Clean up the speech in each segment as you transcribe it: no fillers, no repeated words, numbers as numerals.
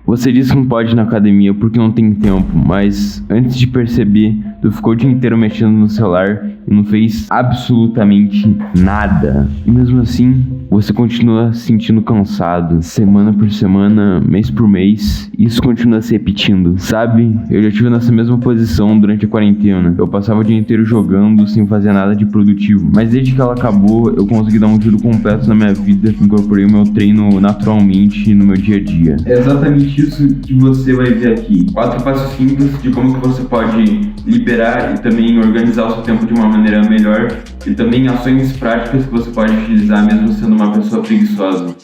Você diz que não pode ir na academia porque não tem tempo, mas antes de perceber, tu ficou o dia inteiro mexendo no celular e não fez absolutamente nada. E mesmo assim, você continua se sentindo cansado, semana por semana, mês por mês, e isso continua se repetindo. Sabe, eu já estive nessa mesma posição durante a quarentena. Eu passava o dia inteiro jogando sem fazer nada de produtivo, mas desde que ela acabou, eu consegui dar um giro completo na minha vida, incorporei o meu treino naturalmente no meu dia a dia. É exatamente isso que você vai ver aqui. 4 passos simples de como que você pode liberar e também organizar o seu tempo de uma maneira melhor, e também ações práticas que você pode utilizar mesmo sendo uma pessoa preguiçosa.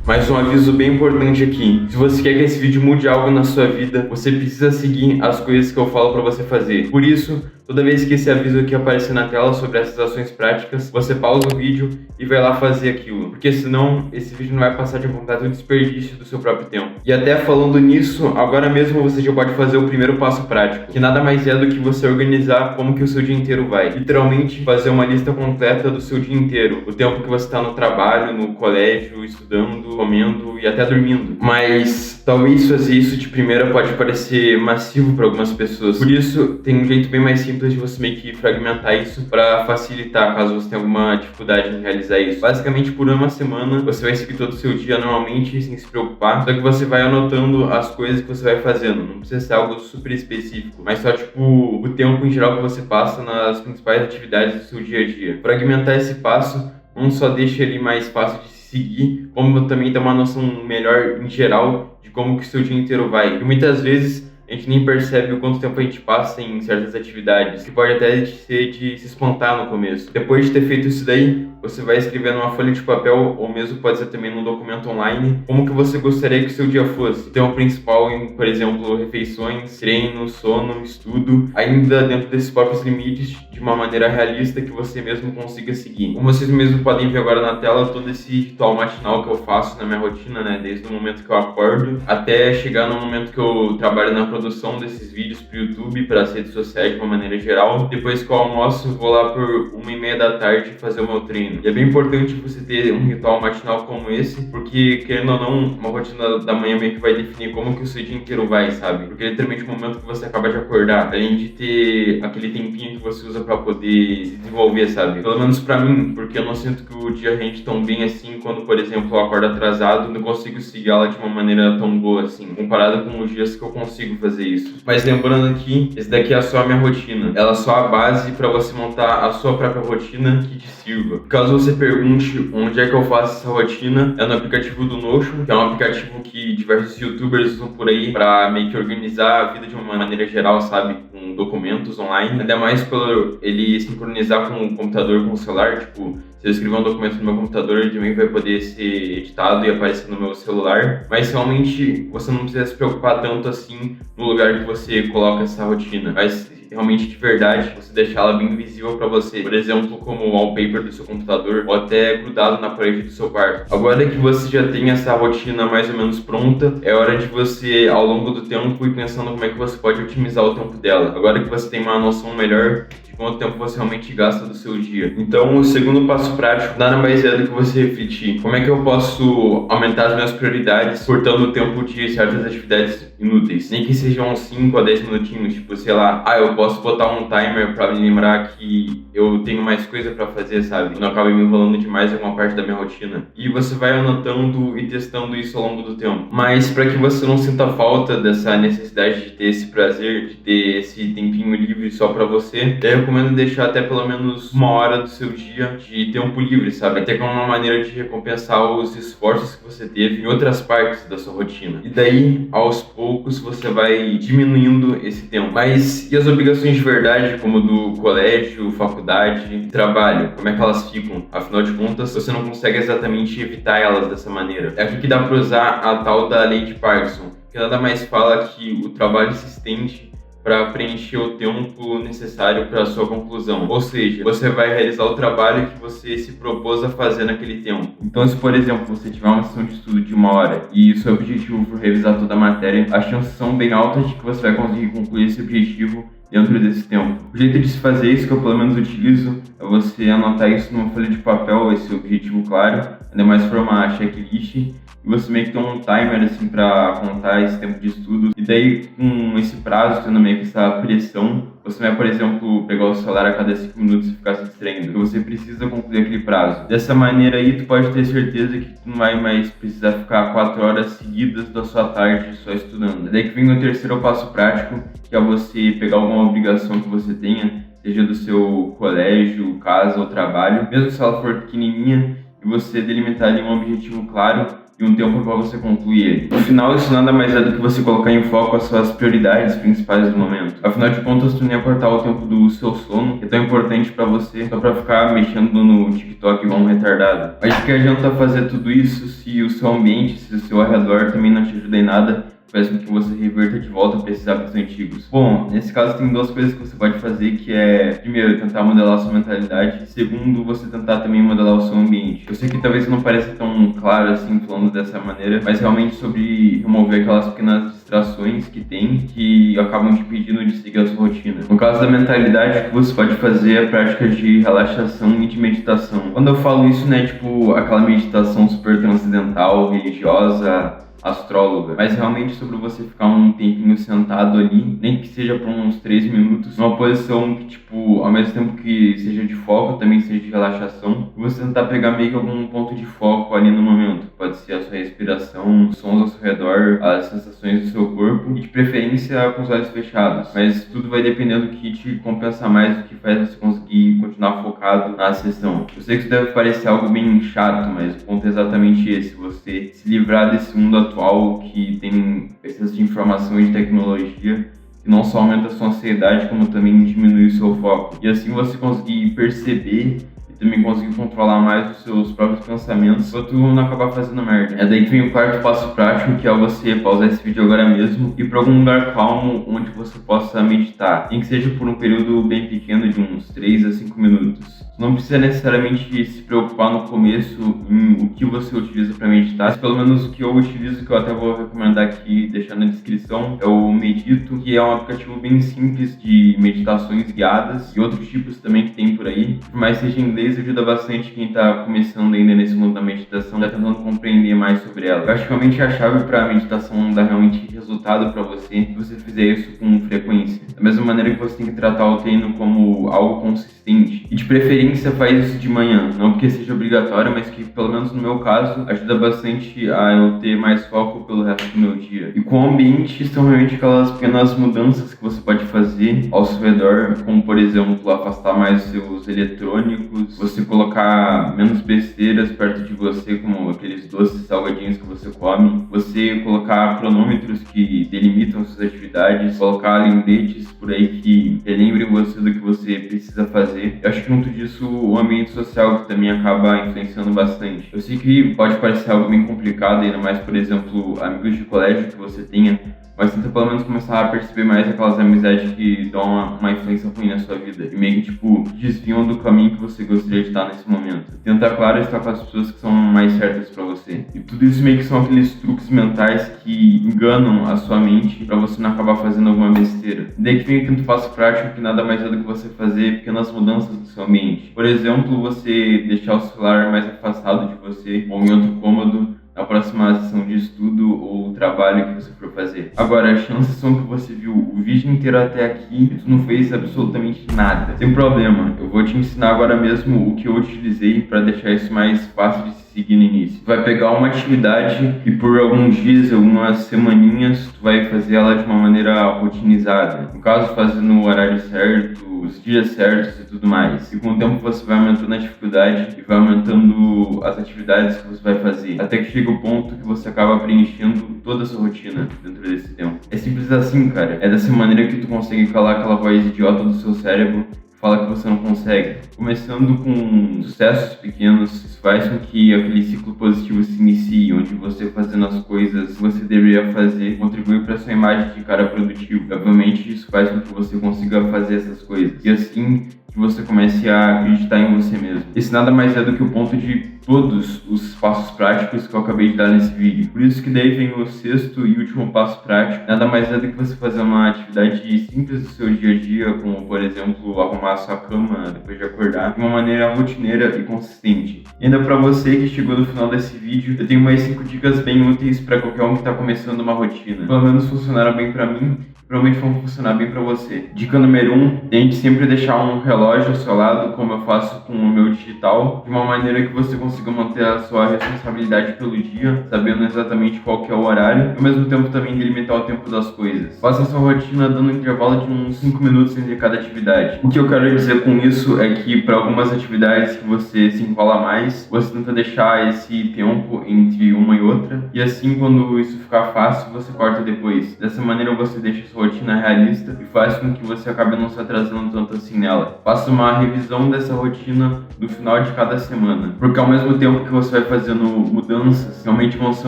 Mais um aviso bem importante aqui. Se você quer que esse vídeo mude algo na sua vida, você precisa seguir as coisas que eu falo pra você fazer. Por isso, toda vez que esse aviso aqui aparecer na tela sobre essas ações práticas, você pausa o vídeo e vai lá fazer aquilo. Porque senão, esse vídeo não vai passar de um completo desperdício do seu próprio tempo. E até falando nisso, agora mesmo você já pode fazer o primeiro passo prático, que nada mais é do que você organizar como que o seu dia inteiro vai. Literalmente, fazer uma lista completa do seu dia inteiro. O tempo que você está no trabalho, no colégio, estudando, comendo e até dormindo. Mas talvez fazer isso de primeira pode parecer massivo para algumas pessoas. Por isso, tem um jeito bem mais simples de você meio que fragmentar isso para facilitar caso você tenha alguma dificuldade em realizar isso. Basicamente, por uma semana, você vai seguir todo o seu dia normalmente, sem se preocupar, só que você vai anotando as coisas que você vai fazendo. Não precisa ser algo super específico, mas só tipo o tempo em geral que você passa nas principais atividades do seu dia a dia. Fragmentar esse passo não só deixa ele mais fácil de seguir, como também ter uma noção melhor em geral de como que o seu dia inteiro vai. E muitas vezes a gente nem percebe o quanto tempo a gente passa em certas atividades, que pode até ser de se espantar no começo. Depois de ter feito isso daí, você vai escrever numa folha de papel, ou mesmo pode ser também num documento online, como que você gostaria que o seu dia fosse. O tema principal em, por exemplo, refeições, treino, sono, estudo, ainda dentro desses próprios limites, de uma maneira realista que você mesmo consiga seguir. Como vocês mesmos podem ver agora na tela, todo esse ritual matinal que eu faço na minha rotina, né, desde o momento que eu acordo até chegar no momento que eu trabalho na produção desses vídeos para o YouTube, para as redes sociais de uma maneira geral. Depois que eu almoço, vou lá por 1h30 da tarde fazer o meu treino. E é bem importante você ter um ritual matinal como esse, porque, querendo ou não, uma rotina da manhã meio que vai definir como que o seu dia inteiro vai, sabe? Porque é literalmente o momento que você acaba de acordar, além de ter aquele tempinho que você usa pra poder se desenvolver, sabe? Pelo menos pra mim, porque eu não sinto que o dia rende tão bem assim quando, por exemplo, eu acordo atrasado, não consigo seguir ela de uma maneira tão boa assim, comparado com os dias que eu consigo fazer isso. Mas lembrando aqui, esse daqui é só a minha rotina. Ela é só a base pra você montar a sua própria rotina que te sirva. Caso você pergunte onde é que eu faço essa rotina, é no aplicativo do Notion, que é um aplicativo que diversos youtubers usam por aí pra meio que organizar a vida de uma maneira geral, sabe? Com documentos online. Ainda mais pelo ele sincronizar com o computador, com o celular. Tipo, se eu escrever um documento no meu computador, ele também vai poder ser editado e aparecer no meu celular. Mas realmente você não precisa se preocupar tanto assim no lugar que você coloca essa rotina. Mas realmente de verdade, você deixar ela bem visível para você, por exemplo, como o wallpaper do seu computador ou até grudado na parede do seu quarto. Agora que você já tem essa rotina mais ou menos pronta, é hora de você, ao longo do tempo, ir pensando como é que você pode otimizar o tempo dela. Agora que você tem uma noção melhor de quanto tempo você realmente gasta do seu dia. Então, o segundo passo prático nada mais é do que você refletir. Como é que eu posso aumentar as minhas prioridades cortando o tempo de certas atividades inúteis? Nem que sejam 5 a 10 minutinhos, tipo, sei lá, eu posso botar um timer pra me lembrar que eu tenho mais coisa pra fazer, sabe? Eu não acabo me enrolando demais em alguma parte da minha rotina. E você vai anotando e testando isso ao longo do tempo. Mas pra que você não sinta falta dessa necessidade de ter esse prazer, de ter esse tempinho livre só pra você, eu recomendo deixar até pelo menos 1 hora do seu dia de tempo livre, sabe? Até como uma maneira de recompensar os esforços que você teve em outras partes da sua rotina. E daí, aos poucos, você vai diminuindo esse tempo. Mas e as obrigações de verdade, como do colégio, faculdade, trabalho? Como é que elas ficam? Afinal de contas, você não consegue exatamente evitar elas dessa maneira. É aqui que dá pra usar a tal da lei de Parkinson, que nada mais fala que o trabalho se estende para preencher o tempo necessário para a sua conclusão. Ou seja, você vai realizar o trabalho que você se propôs a fazer naquele tempo. Então, se por exemplo você tiver uma sessão de estudo de 1 hora e o seu objetivo for revisar toda a matéria, as chances são bem altas de que você vai conseguir concluir esse objetivo dentro desse tempo. O jeito de se fazer isso, que eu pelo menos utilizo, é você anotar isso numa folha de papel, esse objetivo claro, ainda mais se for uma checklist, e você meio que tem um timer assim para contar esse tempo de estudo, e daí com esse prazo, tendo meio que essa pressão, você vai, por exemplo, pegar o celular a cada 5 minutos e ficar se distraindo, porque você precisa concluir aquele prazo. Dessa maneira aí, tu pode ter certeza que tu não vai mais precisar ficar 4 horas seguidas da sua tarde só estudando. Daí que vem o terceiro passo prático, que é você pegar alguma obrigação que você tenha, seja do seu colégio, casa ou trabalho, mesmo se ela for pequenininha, e você delimitar ali um objetivo claro e um tempo para você concluir ele. No final, isso nada mais é do que você colocar em foco as suas prioridades principais do momento. Afinal de contas, tu nem ia cortar o tempo do seu sono, que é tão importante para você, só para ficar mexendo no TikTok igual um retardado. Mas de que adianta fazer tudo isso se o seu ambiente, se o seu arredor também não te ajuda em nada? Faz com que você reverta de volta para esses hábitos antigos. Bom, nesse caso tem 2 coisas que você pode fazer, que é, primeiro, tentar modelar a sua mentalidade, e segundo, você tentar também modelar o seu ambiente. Eu sei que talvez não pareça tão claro assim, falando dessa maneira, mas realmente sobre remover aquelas pequenas distrações que tem, que acabam te impedindo de seguir a sua rotina. No caso da mentalidade, o que você pode fazer é a prática de relaxação e de meditação. Quando eu falo isso, né, tipo, aquela meditação super transcendental, religiosa, astróloga, mas realmente sobre você ficar um tempinho sentado ali, nem que seja por uns 3 minutos, numa posição que, tipo, ao mesmo tempo que seja de foco, também seja de relaxação, e você tentar pegar meio que algum ponto de foco ali no momento. Pode ser a sua respiração, os sons ao seu redor, as sensações do seu corpo, e de preferência com os olhos fechados. Mas tudo vai depender do que te compensa mais, do que faz você conseguir continuar focado na sessão. Eu sei que isso deve parecer algo bem chato, mas o ponto é exatamente esse: você se livrar desse mundo atual que tem excesso de informação e de tecnologia, que não só aumenta a sua ansiedade, como também diminui o seu foco. E assim você conseguir perceber e também conseguir controlar mais os seus próprios pensamentos, pra tu não acabar fazendo merda. É daí que vem o quarto passo prático, que é você pausar esse vídeo agora mesmo e ir pra algum lugar calmo onde você possa meditar, nem que seja por um período bem pequeno, de uns 3 a 5 minutos. Não precisa necessariamente se preocupar no começo em o que você utiliza para meditar. Mas pelo menos o que eu utilizo, que eu até vou recomendar aqui, deixar na descrição, é o Medito, que é um aplicativo bem simples de meditações guiadas e outros tipos também que tem por aí. Por mais que seja em inglês, ajuda bastante quem está começando ainda nesse mundo da meditação, já tentando compreender mais sobre ela. Eu acho que realmente a chave para a meditação dar realmente resultado para você, se você fizer isso com frequência. Da mesma maneira que você tem que tratar o treino como algo consistente, e de preferência faz isso de manhã, não porque seja obrigatório, mas que pelo menos no meu caso ajuda bastante a eu ter mais foco pelo resto do meu dia. E com o ambiente são realmente aquelas pequenas mudanças que você pode fazer ao seu redor, como por exemplo afastar mais os seus eletrônicos, você colocar menos besteiras perto de você, como aqueles doces salgadinhos que você come, você colocar cronômetros que delimitam suas atividades, colocar lembretes por aí que relembrem você do que você precisa fazer. Eu acho que junto disso o ambiente social, que também acaba influenciando bastante. Eu sei que pode parecer algo bem complicado, ainda mais, por exemplo, amigos de colégio que você tenha, mas tenta pelo menos começar a perceber mais aquelas amizades que dão uma influência ruim na sua vida e meio que, tipo, desviam do caminho que você gostaria de estar nesse momento. Tenta, claro, estar com as pessoas que são mais certas pra você. E tudo isso meio que são aqueles truques mentais que enganam a sua mente pra você não acabar fazendo alguma besteira. Daí que vem o quinto passo prático, que nada mais é do que você fazer pequenas mudanças no seu ambiente. Por exemplo, você deixar o celular mais afastado de você ou em outro cômodo na próxima sessão de estudo ou trabalho que você for fazer. Agora, as chances são que você viu o vídeo inteiro até aqui e tu não fez absolutamente nada. Sem problema, eu vou te ensinar agora mesmo o que eu utilizei para deixar isso mais fácil de se seguir no início. Tu vai pegar uma atividade e por alguns dias, algumas semaninhas, tu vai fazer ela de uma maneira rotinizada. No caso, fazendo no horário certo, os dias certos e tudo mais. E com o tempo você vai aumentando a dificuldade e vai aumentando as atividades que você vai fazer, até que chega o ponto que você acaba preenchendo toda a sua rotina dentro desse tempo. É simples assim, cara. É dessa maneira que tu consegue calar aquela voz idiota do seu cérebro, fala que você não consegue. Começando com sucessos pequenos, isso faz com que aquele ciclo positivo se inicie, onde você fazendo as coisas que você deveria fazer contribui para sua imagem de cara produtivo. Obviamente isso faz com que você consiga fazer essas coisas e assim que você comece a acreditar em você mesmo. Esse nada mais é do que o ponto de todos os passos práticos que eu acabei de dar nesse vídeo. Por isso que daí vem o sexto e último passo prático. Nada mais é do que você fazer uma atividade simples do seu dia a dia, como por exemplo arrumar a sua cama depois de acordar, de uma maneira rotineira e consistente. E ainda para você que chegou no final desse vídeo, eu tenho mais 5 dicas bem úteis para qualquer um que está começando uma rotina. Pelo menos funcionaram bem para mim. Provavelmente vão funcionar bem para você. Dica número 1, tente sempre deixar um relógio ao seu lado, como eu faço com o meu digital, de uma maneira que você consiga manter a sua responsabilidade pelo dia, sabendo exatamente qual que é o horário, e ao mesmo tempo também delimitar o tempo das coisas. Faça a sua rotina dando um intervalo de uns 5 minutos entre cada atividade. O que eu quero dizer com isso é que para algumas atividades que você se enrola mais, você tenta deixar esse tempo entre uma e outra, e assim quando isso ficar fácil, você corta depois. Dessa maneira você deixa a sua rotina realista e faz com que você acabe não se atrasando tanto assim nela. Faça uma revisão dessa rotina no final de cada semana, porque ao mesmo tempo que você vai fazendo mudanças, realmente vão ser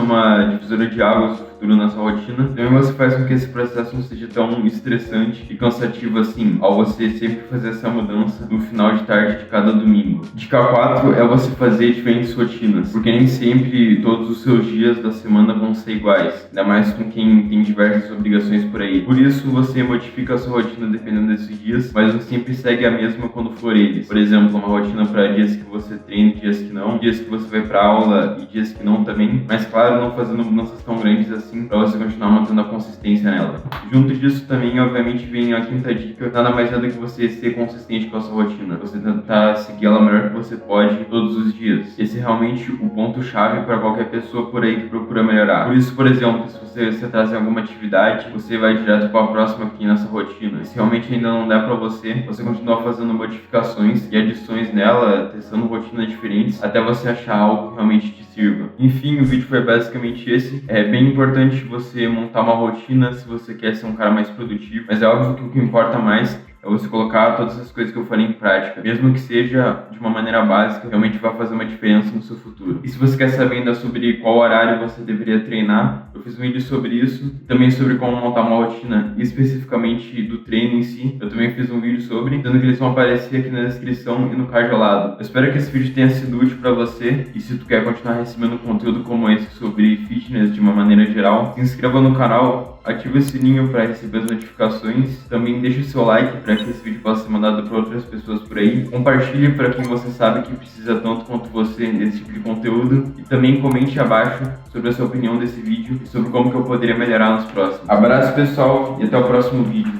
uma divisora de águas no futuro na sua rotina, também você faz com que esse processo não seja tão estressante e cansativo assim, ao você sempre fazer essa mudança no final de tarde de cada domingo. Dica 4 é você fazer diferentes rotinas, porque nem sempre todos os seus dias da semana vão ser iguais, ainda mais com quem tem diversas obrigações por aí. Por isso você modifica a sua rotina dependendo desses dias, mas você sempre segue a mesma quando for eles. Por exemplo, uma rotina para dias que você treina, dias que não, dias que você vai para aula e dias que não também, mas claro, não fazendo mudanças tão grandes assim para você continuar mantendo a consistência nela. Junto disso também, obviamente, vem a quinta dica, nada mais é do que você ser consistente com a sua rotina, você tentar seguir ela o melhor que você pode todos os dias. Esse é realmente o ponto-chave para qualquer pessoa por aí que procura melhorar. Por isso, por exemplo, se você se atrasa em alguma atividade, você vai direto para a próxima aqui nessa rotina. Se realmente ainda não der para você continua fazendo modificações e adições nela, testando rotinas diferentes, até você achar algo que realmente te sirva. Enfim, o vídeo foi basicamente esse. É bem importante você montar uma rotina se você quer ser um cara mais produtivo, mas é óbvio que o que importa mais é você colocar todas as coisas que eu falei em prática, mesmo que seja de uma maneira básica, realmente vai fazer uma diferença no seu futuro. E se você quer saber ainda sobre qual horário você deveria treinar, eu fiz um vídeo sobre isso, também sobre como montar uma rotina especificamente do treino em si, eu também fiz um vídeo sobre, sendo que eles vão aparecer aqui na descrição e no card ao lado. Eu espero que esse vídeo tenha sido útil para você, e se tu quer continuar recebendo conteúdo como esse sobre fitness de uma maneira geral, se inscreva no canal, ative o sininho para receber as notificações, também deixe o seu like para que esse vídeo possa ser mandado para outras pessoas por aí, compartilhe para quem você sabe que precisa tanto quanto você desse tipo de conteúdo e também comente abaixo sobre a sua opinião desse vídeo e sobre como que eu poderia melhorar nos próximos. Abraço pessoal e até o próximo vídeo.